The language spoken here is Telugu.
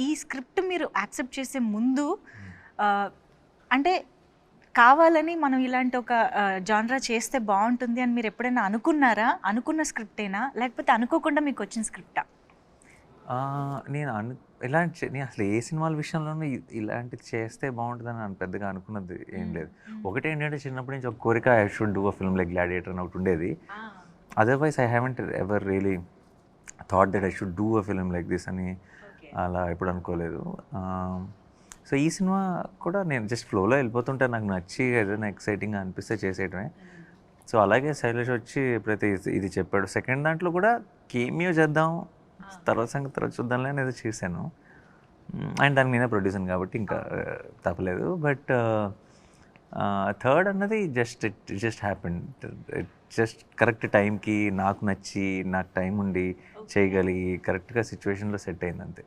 ఈ స్క్రిప్ట్ మీరు యాక్సెప్ట్ చేసే ముందు అంటే కావాలని మనం ఇలాంటి ఒక జానరా చేస్తే బాగుంటుంది అని మీరు ఎప్పుడైనా అనుకున్నారా? అనుకున్న స్క్రిప్టేనా? లేకపోతే అనుకోకుండా మీకు వచ్చిన స్క్రిప్టా? నేను నేను అసలు ఏ సినిమాల విషయంలోనూ ఇలాంటిది చేస్తే బాగుంటుందని పెద్దగా అనుకున్నది ఏం లేదు. ఒకటేంటంటే చిన్నప్పటి నుంచి ఒక కోరిక, I should do a film like gladiator అని ఒకటి ఉండేది. Otherwise I haven't ever really thought that I should do a film like this అని అలా ఎప్పుడు అనుకోలేదు. సో ఈ సినిమా కూడా నేను జస్ట్ ఫ్లోలో వెళ్ళిపోతుంటే నాకు నచ్చి ఏదైనా ఎక్సైటింగ్గా అనిపిస్తే చేసేయటమే. సో అలాగే శైలేష్ వచ్చి ఎప్పుడైతే ఇది చెప్పాడు, సెకండ్ దాంట్లో కూడా కేమియో చేద్దాం, తర్వాత సంగతి తర్వాత చూద్దాంలే అనేది చేశాను. అండ్ దానికి నేనే ప్రొడ్యూసర్ కాబట్టి ఇంకా తప్పలేదు. బట్ థర్డ్ అన్నది జస్ట్ హ్యాపెండ్. జస్ట్ కరెక్ట్ టైంకి నాకు నచ్చి, నాకు టైం ఉండి చేయగలిగి కరెక్ట్గా సిచ్యువేషన్లో సెట్ అయింది అంతే.